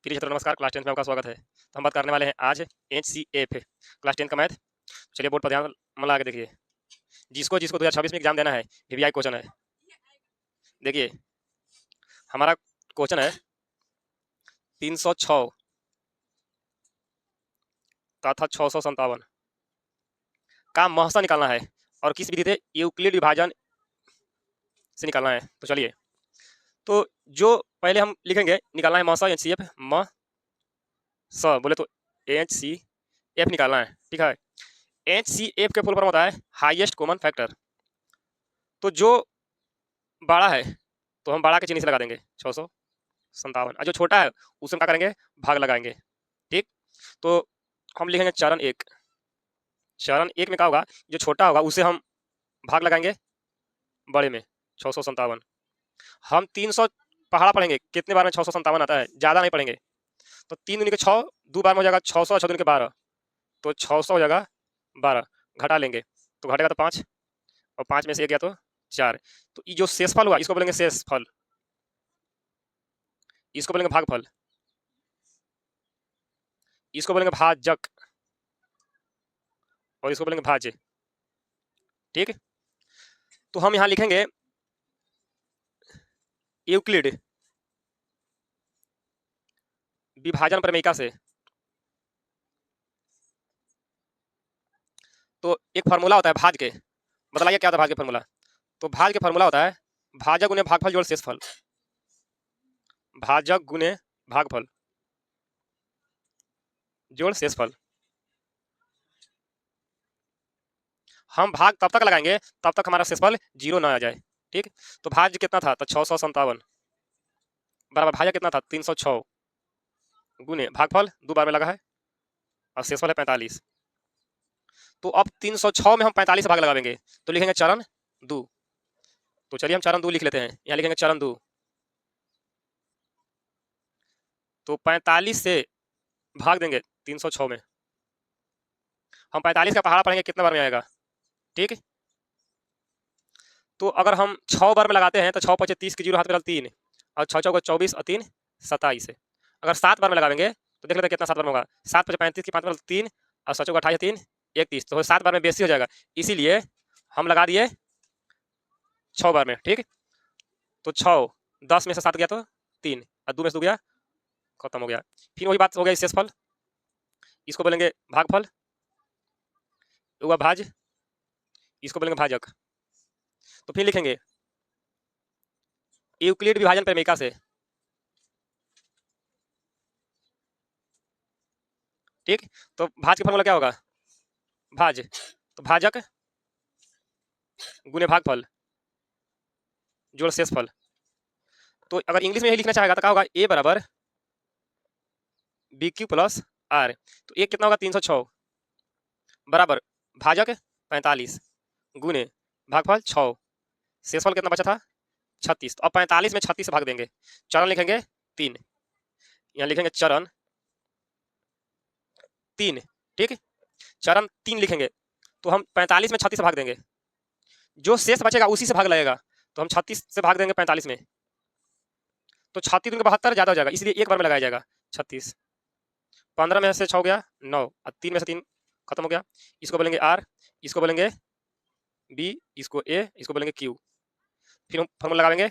प्रिय छात्रों नमस्कार, क्लास 10 में आपका स्वागत है। तो हम बात करने वाले हैं आज एचसीएफ क्लास 10 का मैथ। चलिए बोर्ड पर ध्यान लगा के देखिए। जिसको जिसको 2026 में एग्जाम देना है, वीवीआई क्वेश्चन है। देखिए हमारा क्वेश्चन है 306 तथा 657 का महसा निकालना है और किस विधि से यूक्लिड विभाजन से निकालना है। तो चलिए, तो जो पहले हम लिखेंगे निकालना है महसा एचसीएफ, म स बोले तो एचसीएफ निकालना है, ठीक है। एचसीएफ के फुल फॉर्म होता है हाईएस्ट कॉमन फैक्टर। तो जो बड़ा है तो हम बड़ा के चिन्ह से लगा देंगे 657, और जो छोटा है उसे हम क्या करेंगे, भाग लगाएंगे, ठीक। तो हम लिखेंगे चरण एक। चरण एक में क्या होगा, जो छोटा होगा उसे हम भाग लगाएंगे बड़े में 657। हम 300 पहाड़ा पढ़ेंगे, कितने बार में 657 आता है, ज़्यादा नहीं पढ़ेंगे। तो 3 दूनी के 6, 2 बार में हो जाएगा 600, 6 दूनी के 12, तो 600 हो जाएगा 12, घटा लेंगे तो घटेगा तो 5, और 5 में से 1 गया तो 4। तो ये जो शेषफल हुआ इसको बोलेंगे शेषफल, इसको बोलेंगे भागफल, इसको बोलेंगे भाजक, और इसको बोलेंगे भाज्य, ठीक। तो हम यहाँ लिखेंगे यूक्लिड विभाजन प्रमेयिका से। तो एक फार्मूला होता है भाज के, बताइए क्या होता है भाज के फार्मूला। तो भाज के फार्मूला होता है भाजक गुने भागफल जोड़ शेषफल, भाजक गुने भागफल जोड़ शेषफल। हम भाग तब तक लगाएंगे तब तक हमारा शेषफल 0 ना आ जाए, ठीक। तो भाज कितना था, तो 657 बराबर भाजक कितना था 306 गुने भागफल 2 बार में लगा है और शेषफल है 45। तो अब 306 में हम 45 भाग लगाएंगे तो लिखेंगे चरण 2। तो चलिए हम चरण 2 लिख लेते हैं, यहाँ लिखेंगे चरण 2। तो 45 से भाग देंगे 306 में, हम 45 का पहाड़ा पढ़ेंगे कितने बार में आएगा, ठीक। तो अगर हम 6 बार में लगाते हैं तो 6 5 30 की 0 हाथ में 3, और 6 चौको 24 और 3 27। अगर 7 बार में लगाएंगे तो देख लेते हैं कितना 7 बार में होगा। 7 5 35 की 5 बार 3, और 7 चौको 28 3 31, तो 7 बार में बेसी हो जाएगा, इसीलिए हम लगा दिए 6 बार में, ठीक। तो 6 10 में से 7 गया तो 3, और 2 में से 2 गया, खत्म हो गया। फिर वही बात हो गया शेषफल, इसको बोलेंगे भागफल, हुआ भाज, इसको बोलेंगे भाजक। तो फिर लिखेंगे यूक्लिड विभाजन प्रमेयिका से, ठीक। तो भाज का फॉर्मूला क्या होगा, भाज, तो भाजक गुने भागफल जोड़ शेषफल। तो अगर इंग्लिश में यही लिखना चाहेगा तो क्या होगा, ए बराबर बी क्यू प्लस आर। तो एक कितना होगा 306 बराबर भाजक 45 गुने भागफल 6, शेषफल कितना बचा था 36। तो अब 45 में 36 से भाग देंगे, चरण लिखेंगे 3, यहाँ लिखेंगे चरण 3, ठीक। चरण 3 लिखेंगे तो हम 45 में 36 से भाग देंगे, जो शेष बचेगा उसी से भाग लगेगा। तो हम 36 से भाग देंगे 45 में, तो 36 दूनी 72 ज्यादा हो जाएगा, इसलिए एक बार में लगाया जाएगा 36। 15 में से 6 गया 9, और 3 में से 3 खत्म हो गया। इसको बोलेंगे आर, इसको बोलेंगे बी, इसको ए, इसको बोलेंगे क्यू। फिर हम फॉर्मूला लगाएंगे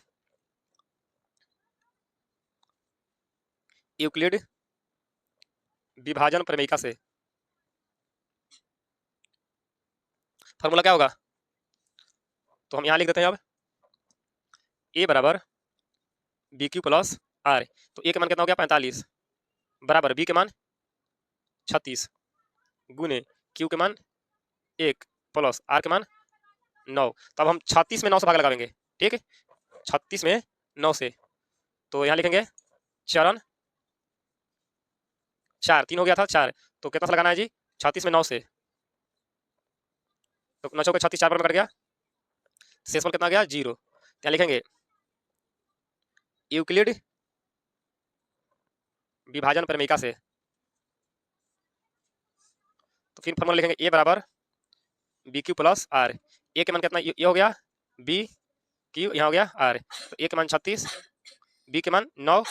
यूक्लिड विभाजन प्रमेयिका से। फॉर्मूला क्या होगा, तो हम यहाँ लिख देते हैं अब ए बराबर बी क्यू प्लस आर। तो ए के मान कितना हो गया 45 बराबर बी के मान 36 गुने क्यू के मान 1 प्लस आर के मान 9। तब हम 36 में 9 से भाग लगाएंगे, ठीक है। 36 में 9 से, तो यहाँ लिखेंगे चरण 4, 3 हो गया था 4, तो कितना सा लगाना है जी 36 में 9 से, तो 9 चौके 36 4 बार में कट गया, शेषफल कितना गया 0। यहाँ लिखेंगे यूक्लिड विभाजन प्रमेयिका से। तो फिर फॉर्मूला लिखेंगे ए बराबर बी क्यू प्लस आर। ए के मान कितना ये हो गया बी क्यू, यहाँ हो गया आर। तो ए के मान 36, बी के मान 9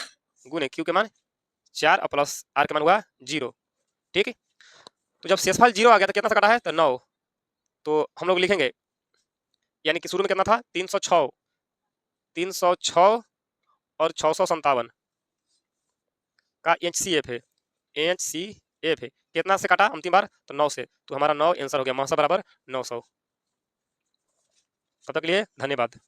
गुने क्यू के मान 4 और प्लस आर का मान हुआ 0। ठीक है, तो जब शेषफल 0 आ गया तो कितना से कटा है, तो 9। तो हम लोग लिखेंगे, यानी कि शुरू में कितना था, 306, 306 और 657 का HCF है, HCF है। कितना से काटा अंतिम बार, तो 9 से, तो हमारा 9 आंसर हो गया, महसा बराबर 900। तब तक के लिए धन्यवाद।